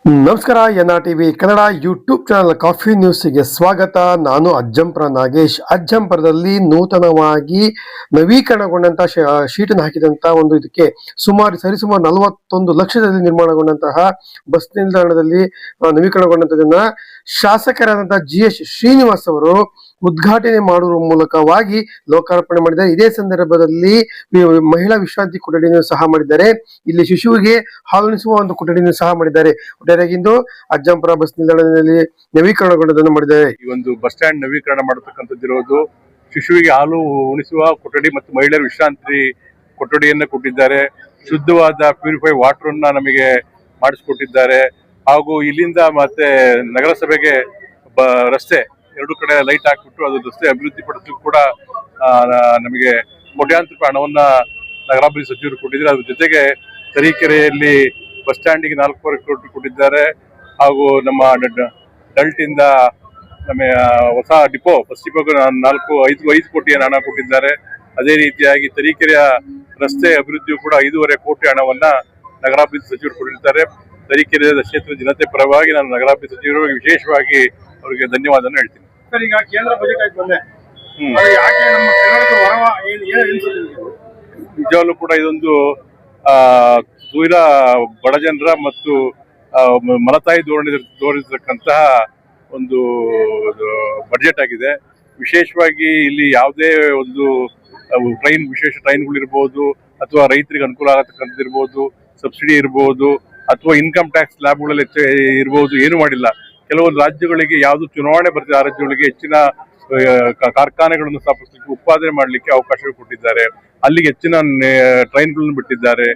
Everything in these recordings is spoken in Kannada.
ನಮಸ್ಕಾರ NRTV Kannada YouTube channel coffee ನ್ಯೂಸ್ಗೆ ಸ್ವಾಗತ. ನಾನು ಅಜ್ಜಂಪುರ ನಾಗೇಶ್. ಅಜ್ಜಂಪುರದಲ್ಲಿ ನೂತನವಾಗಿ ನವೀಕರಣಗೊಂಡಂತಹ ಶೀಟನ್ನು ಹಾಕಿದಂತಹ ಒಂದು ಇದಕ್ಕೆ ಸರಿಸುಮಾರು 41 ಲಕ್ಷದಲ್ಲಿ ನಿರ್ಮಾಣಗೊಂಡಂತಹ ಬಸ್ ನಿಲ್ದಾಣದಲ್ಲಿ ನವೀಕರಣಗೊಂಡಂತದನ್ನ ಶಾಸಕರಾದಂತಹ GH ಶ್ರೀನಿವಾಸ್ ಅವರು ಉದ್ಘಾಟನೆ ಮಾಡುವ ಮೂಲಕವಾಗಿ ಲೋಕಾರ್ಪಣೆ ಮಾಡಿದ್ದಾರೆ. ಇದೇ ಸಂದರ್ಭದಲ್ಲಿ ಮಹಿಳಾ ವಿಶ್ರಾಂತಿ ಕೊಠಡಿಯನ್ನು ಸಹ ಮಾಡಿದ್ದಾರೆ. ಇಲ್ಲಿ ಶಿಶುವಿಗೆ ಹಾಲುಣಿಸುವ ಒಂದು ಕೊಠಡಿಯನ್ನು ಸಹ ಮಾಡಿದ್ದಾರೆ. ಒಟ್ಟಾರೆಯಾಗಿಂದು ಅಜ್ಜಂಪುರ ಬಸ್ ನಿಲ್ದಾಣದಲ್ಲಿ ನವೀಕರಣಗೊಂಡದನ್ನು ಮಾಡಿದ್ದಾರೆ. ಈ ಒಂದು ಬಸ್ ಸ್ಟ್ಯಾಂಡ್ ನವೀಕರಣ ಮಾಡತಕ್ಕಂಥದ್ದಿರೋದು ಶಿಶುವಿಗೆ ಹಾಲು ಉಣಿಸುವ ಕೊಠಡಿ ಮತ್ತು ಮಹಿಳೆಯರ ವಿಶ್ರಾಂತಿ ಕೊಠಡಿಯನ್ನು ಕೊಟ್ಟಿದ್ದಾರೆ. ಶುದ್ಧವಾದ ಪ್ಯೂರಿಫೈ ವಾಟರ್ ಅನ್ನ ನಮಗೆ ಮಾಡಿಸ್ಕೊಟ್ಟಿದ್ದಾರೆ. ಹಾಗೂ ಇಲ್ಲಿಂದ ಮತ್ತೆ ನಗರಸಭೆಗೆ ರಸ್ತೆ ಎರಡು ಕಡೆ ಲೈಟ್ ಹಾಕ್ಬಿಟ್ಟು ಅದು ರಸ್ತೆ ಅಭಿವೃದ್ಧಿ ಪಡಿಸಲು ಕೂಡ ನಮಗೆ ಕೋಟ್ಯಾಂತರ ರೂಪಾಯಿ ಹಣವನ್ನ ನಗರಾಭಿವೃದ್ಧಿ ಸಚಿವರು ಕೊಟ್ಟಿದ್ದಾರೆ. ಅದ್ರ ಜೊತೆಗೆ ತರೀಕೆರೆಯಲ್ಲಿ ಬಸ್ ಸ್ಟ್ಯಾಂಡಿಗೆ 4.5 ಕೋಟಿ ಕೊಟ್ಟಿದ್ದಾರೆ. ಹಾಗೂ ನಮ್ಮ ಡಲ್ಟ್ ಇಂದ ನಮ್ಮ ಹೊಸ ಡಿಪೋ ಬಸ್ ಡಿಪೋಗೆ 5 ಕೋಟಿಯನ್ನು ಹಣ ಕೊಟ್ಟಿದ್ದಾರೆ. ಅದೇ ರೀತಿಯಾಗಿ ತರೀಕೆರೆಯ ರಸ್ತೆ ಅಭಿವೃದ್ಧಿಯು ಕೂಡ 5.5 ಕೋಟಿ ಹಣವನ್ನ ನಗರಾಭಿವೃದ್ಧಿ ಸಚಿವರು ಕೊಟ್ಟಿದ್ದಾರೆ. ತರೀಕೆರೆ ಕ್ಷೇತ್ರದ ಜನತೆ ಪರವಾಗಿ ನಾನು ನಗರಾಭಿವೃದ್ಧಿ ಸಚಿವರಿಗೆ ವಿಶೇಷವಾಗಿ ಅವರಿಗೆ ಧನ್ಯವಾದವನ್ನು ಹೇಳ್ತೀನಿ. ಸರ್, ಈಗ ಕೇಂದ್ರ ಬಜೆಟ್ ಆಯ್ತು ಬಂದೆ, ನಿಜವಾಗ್ಲೂ ಕೂಡ ಇದೊಂದು ದೂರ ಬಡ ಜನರ ಮತ್ತು ಮಲತಾಯಿ ತೋರಿಸತಕ್ಕಂತಹ ಒಂದು ಬಜೆಟ್ ಆಗಿದೆ. ವಿಶೇಷವಾಗಿ ಇಲ್ಲಿ ಯಾವುದೇ ಒಂದು ವಿಶೇಷ ಟ್ರೈನ್ಗಳಿರ್ಬೋದು ಅಥವಾ ರೈತರಿಗೆ ಅನುಕೂಲ ಆಗತಕ್ಕಂಥದ್ದಿರ್ಬೋದು, ಸಬ್ಸಿಡಿ ಇರ್ಬೋದು ಅಥವಾ ಇನ್ಕಮ್ ಟ್ಯಾಕ್ಸ್ ಲ್ಯಾಬ್ಗಳಲ್ಲಿ ಇರ್ಬೋದು, ಏನು ಮಾಡಿಲ್ಲ. ಕೆಲವೊಂದು ರಾಜ್ಯಗಳಿಗೆ ಯಾವುದು ಚುನಾವಣೆ ಬರ್ತಿದೆ ಆ ರಾಜ್ಯಗಳಿಗೆ ಹೆಚ್ಚಿನ ಕಾರ್ಖಾನೆಗಳನ್ನು ಸ್ಥಾಪಿಸಲಿಕ್ಕೆ ಉತ್ಪಾದನೆ ಮಾಡಲಿಕ್ಕೆ ಅವಕಾಶ ಕೊಟ್ಟಿದ್ದಾರೆ. ಅಲ್ಲಿಗೆ ಹೆಚ್ಚಿನ ಟ್ರೈನ್ಗಳನ್ನು ಬಿಟ್ಟಿದ್ದಾರೆ.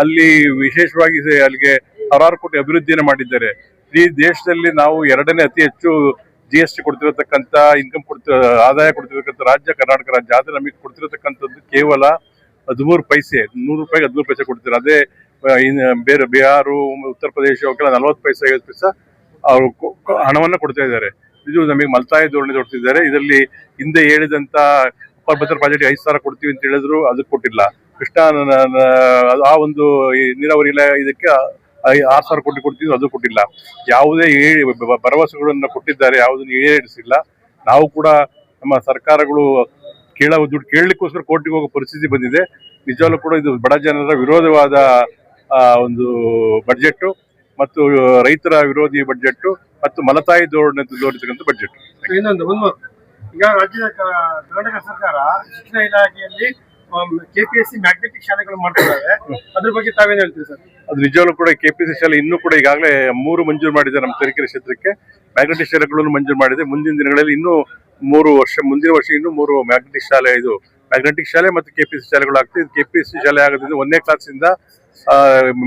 ಅಲ್ಲಿ ವಿಶೇಷವಾಗಿ ಅಲ್ಲಿಗೆ 6 ಕೋಟಿ ಅಭಿವೃದ್ಧಿಯನ್ನು ಮಾಡಿದ್ದಾರೆ. ಈ ದೇಶದಲ್ಲಿ ನಾವು 2ನೇ ಅತಿ ಹೆಚ್ಚು GST ಕೊಡ್ತಿರತಕ್ಕಂಥ ಆದಾಯ ಕೊಡ್ತಿರತಕ್ಕಂಥ ರಾಜ್ಯ ಕರ್ನಾಟಕ ರಾಜ್ಯ. ಆದ್ರೆ ನಮಗೆ ಕೊಡ್ತಿರತಕ್ಕಂಥದ್ದು ಕೇವಲ 13 ಪೈಸೆ, 100 ರೂಪಾಯಿಗೆ 13 ಪೈಸೆ ಕೊಡ್ತಾರೆ. ಅದೇ ಬೇರೆ ಬಿಹಾರು, ಉತ್ತರ ಪ್ರದೇಶ ಅವಕ್ಕೆಲ್ಲ 40 ಪೈಸೆ 50 ಪೈಸೆ ಅವರು ಹಣವನ್ನ ಕೊಡ್ತಾ ಇದ್ದಾರೆ. ಇದು ನಮಗೆ ಮಲತಾಯಿ ಧೋರಣೆ ತೋರ್ತಿದ್ದಾರೆ. ಇದರಲ್ಲಿ ಹಿಂದೆ ಹೇಳಿದಂತ ಭದ್ರ ಪ್ರಾಜೆಕ್ಟ್ 5,000 ಕೊಡ್ತೀವಿ ಅಂತ ಹೇಳಿದ್ರು, ಅದಕ್ಕೆ ಕೊಟ್ಟಿಲ್ಲ. ಕೃಷ್ಣ ಆ ಒಂದು ನೀರಾವರಿ ಇದಕ್ಕೆ 6,000 ಕೋಟಿ ಕೊಡ್ತೀವಿ, ಅದು ಕೊಟ್ಟಿಲ್ಲ. ಯಾವುದೇ ಭರವಸೆಗಳನ್ನ ಕೊಟ್ಟಿದ್ದಾರೆ, ಯಾವುದನ್ನು ಈಡೇರಿಸಿಲ್ಲ. ನಾವು ಕೂಡ ನಮ್ಮ ಸರ್ಕಾರಗಳು ದುಡ್ಡು ಕೇಳಲಿಕ್ಕೋಸ್ಕರ ಕೋರ್ಟಿಗೆ ಹೋಗೋ ಪರಿಸ್ಥಿತಿ ಬಂದಿದೆ. ನಿಜವಾಗ್ಲೂ ಕೂಡ ಇದು ಬಡ ಜನರ ವಿರೋಧವಾದ ಒಂದು ಬಡ್ಜೆಟ್ ಮತ್ತು ರೈತರ ವಿರೋಧಿ ಬಡ್ಜೆಟ್ ಮತ್ತು ಮಲತಾಯಿ ಧೋರಣೆ ತೋರಿಸತಕ್ಕಂಥ ಬಡ್ಜೆಟ್. ಇನ್ನೊಂದು ಈಗ ರಾಜ್ಯದ ಕರ್ನಾಟಕ ಸರ್ಕಾರ ಶಿಕ್ಷಣ ಇಲಾಖೆಯಲ್ಲಿ KPSC ಮ್ಯಾಗ್ನೆಟಿಕ್ ಶಾಲೆಗಳು ಮಾಡ್ತಿದ್ದಾರೆ. ಅದ್ರ ಬಗ್ಗೆ ತಾವೇನು ಹೇಳ್ತೀವಿ ಸರ್? ಅದು ನಿಜವಾಗ್ಲೂ ಕೂಡ KPSC ಶಾಲೆ ಇನ್ನೂ ಕೂಡ ಈಗಾಗಲೇ 3 ಮಂಜೂರು ಮಾಡಿದೆ. ನಮ್ಮ ತರೀಕೆರೆ ಕ್ಷೇತ್ರಕ್ಕೆ ಮ್ಯಾಗ್ನೆಟಿಕ್ ಶಾಲೆಗಳನ್ನು ಮಂಜೂರು ಮಾಡಿದೆ. ಮುಂದಿನ ದಿನಗಳಲ್ಲಿ ಮುಂದಿನ ವರ್ಷ ಇನ್ನೂ 3 ಮ್ಯಾಗ್ನೆಟಿಕ್ ಶಾಲೆ ಮತ್ತು KPSC ಶಾಲೆಗಳು ಆಗ್ತದೆ. KPSC ಶಾಲೆ ಆಗೋದ್ರಿಂದ 1ನೇ ಕ್ಲಾಸಿಂದ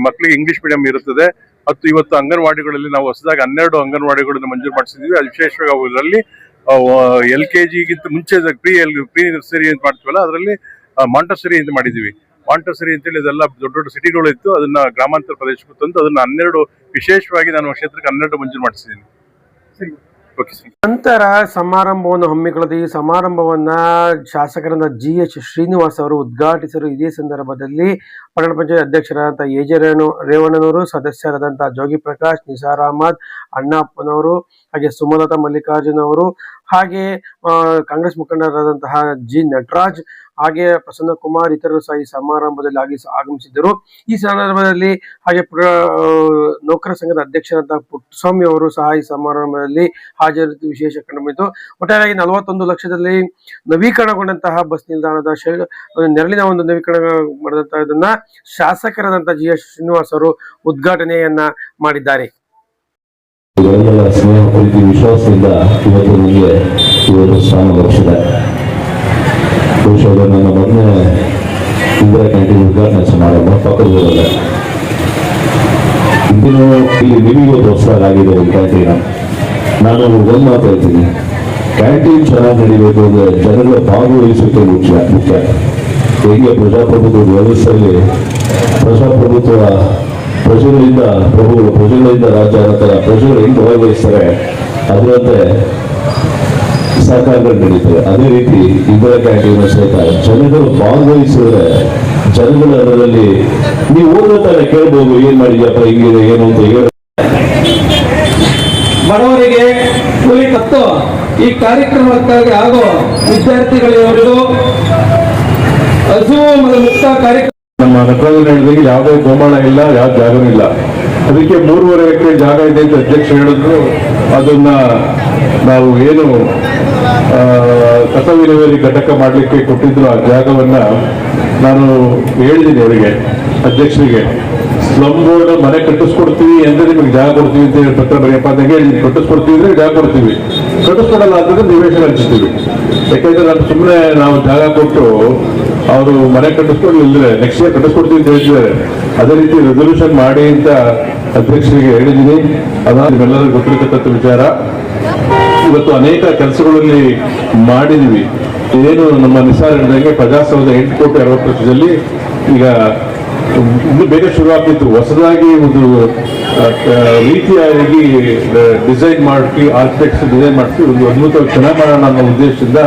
ಮಕ್ಕಳಿಗೆ ಇಂಗ್ಲಿಷ್ ಮೀಡಿಯಂ ಇರುತ್ತದೆ. ಮತ್ತು ಇವತ್ತು ಅಂಗನವಾಡಿಗಳಲ್ಲಿ ನಾವು ಹೊಸದಾಗಿ 12 ಅಂಗನವಾಡಿಗಳನ್ನು ಮಂಜೂರು ಮಾಡಿಸಿದ್ವಿ. ಅದು ವಿಶೇಷವಾಗಿ ಅವರಲ್ಲಿ LKGಗಿಂತ ಮುಂಚೆ ಪ್ರೀ ನರ್ಸರಿ ಅಂತ ಮಾಡ್ತೀವಲ್ಲ, ಅದರಲ್ಲಿ ಮಾಂಟಸರಿ ಅಂತ ಮಾಡಿದೀವಿ. ಮಾಂಟಸರಿ ಅಂತೇಳಿ ಅದೆಲ್ಲ ದೊಡ್ಡ ದೊಡ್ಡ ಸಿಟಿಗಳು ಇತ್ತು, ಅದನ್ನ ಗ್ರಾಮಾಂತರ ಪ್ರದೇಶಕ್ಕೆ ತಂದು ಅದನ್ನ 12 ವಿಶೇಷವಾಗಿ ನಾನು ಕ್ಷೇತ್ರಕ್ಕೆ 12 ಮಂಜೂರು ಮಾಡಿಸಿದ್ದೀನಿ. ನಂತರ ಸಮಾರಂಭವನ್ನು ಹಮ್ಮಿಕೊಳ್ಳದೆ ಈ ಸಮಾರಂಭವನ್ನ ಶಾಸಕರಾದ GH ಶ್ರೀನಿವಾಸ್ ಅವರು ಉದ್ಘಾಟಿಸಲು. ಇದೇ ಸಂದರ್ಭದಲ್ಲಿ ಪಟ್ಟಣ ಪಂಚಾಯತ್ ಅಧ್ಯಕ್ಷರಾದಂತಹ AJ ರೇವಣ್ಣನವರು, ಸದಸ್ಯರಾದಂತಹ ಜೋಗಿ ಪ್ರಕಾಶ್, ನಿಸಾರ್ ಅಹಮದ್, ಅಣ್ಣಪ್ಪನವರು, ಹಾಗೆ ಸುಮಲತಾ ಮಲ್ಲಿಕಾರ್ಜುನ್ ಅವರು, ಹಾಗೆ ಕಾಂಗ್ರೆಸ್ ಮುಖಂಡರಾದಂತಹ G ನಟರಾಜ್, ಹಾಗೆ ಪ್ರಸನ್ನ ಕುಮಾರ್ ಇತರರು ಸಹ ಈ ಸಮಾರಂಭದಲ್ಲಿ ಆಗಮಿಸಿದ್ದರು. ಈ ಸಂದರ್ಭದಲ್ಲಿ ಹಾಗೆ ನೌಕರ ಸಂಘದ ಅಧ್ಯಕ್ಷರಾದ ಪುಟ್ಟಸ್ವಾಮಿ ಅವರು ಸಹ ಈ ಸಮಾರಂಭದಲ್ಲಿ ಹಾಜರಿದ್ದು ವಿಶೇಷ ಕಂಡುಬಂದಿತು. ಒಟ್ಟಾರೆಯಾಗಿ 41 ಲಕ್ಷದಲ್ಲಿ ನವೀಕರಣಗೊಂಡಂತಹ ಬಸ್ ನಿಲ್ದಾಣದ ನೆರಳಿನ ಒಂದು ನವೀಕರಣ ಮಾಡಿದಂತಹ ಇದನ್ನ ಶಾಸಕರಾದಂತಹ GH ಶ್ರೀನಿವಾಸ್ ಅವರು ಉದ್ಘಾಟನೆಯನ್ನ ಮಾಡಿದ್ದಾರೆ. ಸ್ನೇಹ ಪ್ರೀತಿ ವಿಶ್ವಾಸದಿಂದ ಇವತ್ತು ನನಗೆ ಇವತ್ತು ಸ್ಥಾನ ಲಭಿಸಿದೆ. ಬಹುಶಃ ನನ್ನ ಮೊದಲನೇ ಇಂದಿರಾ ಕ್ಯಾಂಟೀನ್ ಉದ್ಘಾಟನಾ ಸಮಾರಂಭ ಪಕ್ಕದೂರಲ್ಲೇ. ಇಂದಿನ ಇಲ್ಲಿ ನಿಮಗೂ ಹೊಸದಾಗಿದೆ ಈ ಕ್ಯಾಂಟೀನ್. ನಾನು ಒಂದು ಮಾತು ಹೇಳ್ತೀನಿ, ಕ್ಯಾಂಟೀನ್ ಚೆನ್ನಾಗಿ ನಡೀಬೇಕು ಅಂದರೆ ಜನರ ಭಾಗವಹಿಸುವಿಕೆ ಮುಖ್ಯ. ಹೇಗೆ ಪ್ರಜಾಪ್ರಭುತ್ವ ವ್ಯವಸ್ಥೆಯಲ್ಲಿ ಪ್ರಜಾಪ್ರಭುತ್ವ ಪ್ರಜೆಗಳಿಂದ ಪ್ರಭುಗಳು, ಪ್ರಜೆಗಳಿಂದ ರಾಜ್ಯ ಅನ್ನೋ ಪ್ರಜೆಗಳು ಹೆಂಗೆ ಭಾಗವಹಿಸ್ತಾರೆ ಅದರಂತೆ ಸರ್ಕಾರಗಳು ನಡೀತವೆ. ಅದೇ ರೀತಿ ಇಂದಿರಾ ಕ್ಯಾಂಟೀನ್ ಸಹಿತ ಜನಗಳು ಭಾಗವಹಿಸಿದ್ರೆ ಜನಗಳ ಅದರಲ್ಲಿ ನೀವು ಓದೋ ತರ ಕೇಳ್ಬೋದು, ಏನ್ ಮಾಡಿದ್ಯಪ್ಪ ಹಿಂಗಿದೆ ಏನು ಅಂತ ಹೇಳಿ ಬಡವರಿಗೆ ಕೂಲಿ ಕತ್ತು ಈ ಕಾರ್ಯಕ್ರಮಕ್ಕಾಗಿ ಹಾಗೂ ವಿದ್ಯಾರ್ಥಿಗಳಿವರೆಗೂ ಹಸಿವು ಮುಕ್ತ ಕಾರ್ಯಕ್ರಮ ನಮ್ಮ ನಟರಾಜನ್ ಹೇಳಿದಂಗೆ ಯಾವುದೇ ಗೋಮಾಳ ಇಲ್ಲ, ಯಾವ ಜಾಗನೂ ಇಲ್ಲ. ಅದಕ್ಕೆ 3.5 ಎಕರೆ ಜಾಗ ಇದೆ ಅಂತ ಅಧ್ಯಕ್ಷರು ಹೇಳಿದ್ರು. ಅದನ್ನ ನಾವು ಏನು ಕಸ ವಿಲೇವಾರಿ ಘಟಕ ಮಾಡಲಿಕ್ಕೆ ಕೊಟ್ಟಿದ್ರು ಆ ಜಾಗವನ್ನ ನಾನು ಹೇಳಿದ್ದೀನಿ ಅವರಿಗೆ, ಅಧ್ಯಕ್ಷರಿಗೆ. ಸ್ಲಮ್ ಬೋರ್ಡ್ ಮನೆ ಕಟ್ಟಿಸ್ಕೊಡ್ತೀವಿ ಅಂದ್ರೆ ನಿಮಗೆ ಜಾಗ ಕೊಡ್ತೀವಿ ಅಂತ ಹೇಳಿ ಪತ್ರ ಬರೆಯಪ್ಪ ಅಂತ ಹೇಳಿದ್ದೀನಿ. ಕಟ್ಟಿಸ್ಕೊಡ್ತೀವಿ ಅಂದ್ರೆ ಜಾಗ ಕೊಡ್ತೀವಿ, ಕಟ್ಟಿಸ್ಕೊಡಲ್ಲ ಅಂತಂದ್ರೆ ನಿವೇಶನ ಹಂಚ್ತೀವಿ. ಯಾಕಂದ್ರೆ ನಾನು ಸುಮ್ಮನೆ ನಾವು ಜಾಗ ಕೊಟ್ಟು ಅವರು ಮನೆ ಕಟ್ಟಿಸ್ಕೊಂಡು ಇಲ್ಲದ್ರೆ ನೆಕ್ಸ್ಟ್ ಇಯರ್ ಕಟ್ಟಿಸ್ಕೊಡ್ತೀವಿ ಅಂತ ಹೇಳ್ತಿದ್ದಾರೆ. ಅದೇ ರೀತಿ ರೆಸೊಲ್ಯೂಷನ್ ಮಾಡಿ ಅಂತ ಅಧ್ಯಕ್ಷರಿಗೆ ಹೇಳಿದ್ದೀನಿ. ಅದಾದ ನಿಮ್ಮೆಲ್ಲರಿಗೂ ಗೊತ್ತಿರತಕ್ಕಂಥ ವಿಚಾರ. ಇವತ್ತು ಅನೇಕ ಕೆಲಸಗಳಲ್ಲಿ ಮಾಡಿದೀವಿ. ಏನು ನಮ್ಮ ನಿಸಾರ್ ಹೇಳಿದಂಗೆ ಪ್ರಜಾಸೌಧ 8 ಕೋಟಿ 60 ಲಕ್ಷದಲ್ಲಿ ಈಗ ಇನ್ನು ಬೇಗ ಶುರು ಆಗ್ತಿತ್ತು. ಹೊಸದಾಗಿ ಒಂದು ರೀತಿಯಾಗಿ ಡಿಸೈನ್ ಮಾಡಿ ಆರ್ಕಿಟೆಕ್ಟ್ಸ್ ಡಿಸೈನ್ ಮಾಡಿಸಿ ಒಂದು ಅದ್ಭುತವಾಗಿ ಚೆನ್ನಾಗಿ ಮಾಡೋಣ ಅನ್ನೋ ಉದ್ದೇಶದಿಂದ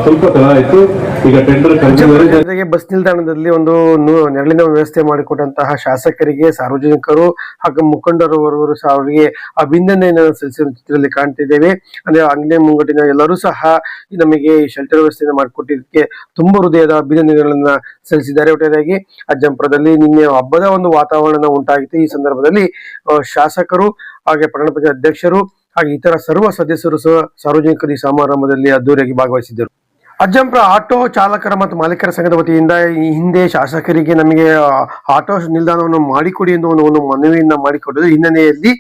ಸ್ವಲ್ಪ ತಡ ಆಯ್ತು. ಈಗ ಟೆಂಡರ್ ಜೊತೆಗೆ ಬಸ್ ನಿಲ್ದಾಣದಲ್ಲಿ ಒಂದು ನೆರಳಿನ ವ್ಯವಸ್ಥೆ ಮಾಡಿಕೊಟ್ಟಂತಹ ಶಾಸಕರಿಗೆ, ಸಾರ್ವಜನಿಕರು ಹಾಗೂ ಮುಖಂಡರು ಸಹ ಅವರಿಗೆ ಅಭಿನಂದನೆಯನ್ನು ಸಲ್ಲಿಸಿರುವ ಚಿತ್ರದಲ್ಲಿ ಕಾಣ್ತಿದ್ದೇವೆ. ಅಂದ್ರೆ ಅಂಗಡಿ ಮುಂಗಟ್ಟಿನ ಎಲ್ಲರೂ ಸಹ ನಮಗೆ ಶೆಲ್ಟರ್ ವ್ಯವಸ್ಥೆಯನ್ನು ಮಾಡಿಕೊಟ್ಟಿದ್ದಕ್ಕೆ ತುಂಬಾ ಹೃದಯದ ಅಭಿನಂದನೆಗಳನ್ನ ಸಲ್ಲಿಸಿದ್ದಾರೆ. ಒಟ್ಟಾರೆಯಾಗಿ ಅಜ್ಜಂಪುರದಲ್ಲಿ ನಿನ್ನೆ ಹಬ್ಬದ ಒಂದು ವಾತಾವರಣ ಉಂಟಾಗಿತ್ತು. ಈ ಸಂದರ್ಭದಲ್ಲಿ ಶಾಸಕರು ಹಾಗೆ ಪಟ್ಟಣ ಪಂಚಾಯತ್ ಅಧ್ಯಕ್ಷರು ಹಾಗೆ ಇತರ ಸರ್ವ ಸದಸ್ಯರು ಸಹ ಸಾರ್ವಜನಿಕರು ಈ ಸಮಾರಂಭದಲ್ಲಿ ಅದ್ದೂರಿಯಾಗಿ ಭಾಗವಹಿಸಿದ್ದರು. ಅಜ್ಜಂಪುರ ಆಟೋ ಚಾಲಕರ ಮತ್ತು ಮಾಲೀಕರ ಸಂಘದ ವತಿಯಿಂದ ಈ ಹಿಂದೆ ಶಾಸಕರಿಗೆ ನಮಗೆ ಆಟೋ ನಿಲ್ದಾಣವನ್ನು ಮಾಡಿಕೊಡಿ ಎಂದು ಒಂದು ಮನವಿಯನ್ನ ಮಾಡಿಕೊಟ್ಟಿದ್ದು ಹಿನ್ನೆಲೆಯಲ್ಲಿ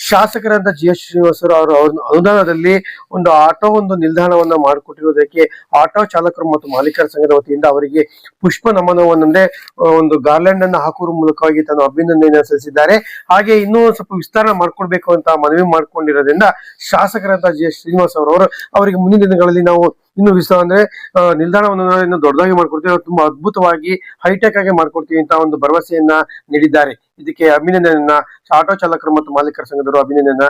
ಶಾಸಕರಾದ GH ಶ್ರೀನಿವಾಸರು ಅವರ ಅನುದಾನದಲ್ಲಿ ಒಂದು ಆಟೋ ನಿಲ್ದಾಣವನ್ನ ಮಾಡಿಕೊಟ್ಟಿರುವುದಕ್ಕೆ ಆಟೋ ಚಾಲಕರು ಮತ್ತು ಮಾಲೀಕರ ಸಂಘದ ವತಿಯಿಂದ ಅವರಿಗೆ ಪುಷ್ಪ ನಮನವನ್ನೇ ಒಂದು ಗಾರ್ಲ್ಯಾಂಡ್ ಅನ್ನು ಹಾಕುವ ಮೂಲಕವಾಗಿ ತನ್ನ ಅಭಿನಂದನೆಯನ್ನು ಸಲ್ಲಿಸಿದ್ದಾರೆ. ಹಾಗೆ ಇನ್ನೂ ಸ್ವಲ್ಪ ವಿಸ್ತರಣೆ ಮಾಡ್ಕೊಡ್ಬೇಕು ಅಂತ ಮನವಿ ಮಾಡ್ಕೊಂಡಿರೋದ್ರಿಂದ ಶಾಸಕರಾದ GH ಶ್ರೀನಿವಾಸ್ ಅವರು ಅವರಿಗೆ ಮುಂದಿನ ದಿನಗಳಲ್ಲಿ ನಾವು ಇನ್ನು ಅಂದ್ರೆ ನಿಲ್ದಾಣವನ್ನು ಇನ್ನು ದೊಡ್ಡದಾಗಿ ಮಾಡ್ಕೊಡ್ತೀವಿ, ತುಂಬಾ ಅದ್ಭುತವಾಗಿ ಹೈಟೆಕ್ ಆಗಿ ಮಾಡ್ಕೊಡ್ತೀವಿ ಅಂತ ಒಂದು ಭರವಸೆಯನ್ನ ನೀಡಿದ್ದಾರೆ. ಇದಕ್ಕೆ ಅಭಿನಂದನೆಯನ್ನ ಆಟೋ ಚಾಲಕರು ಮತ್ತು ಮಾಲೀಕರ ಸಂಘದವರು ಅಭಿನಂದನೆಯನ್ನ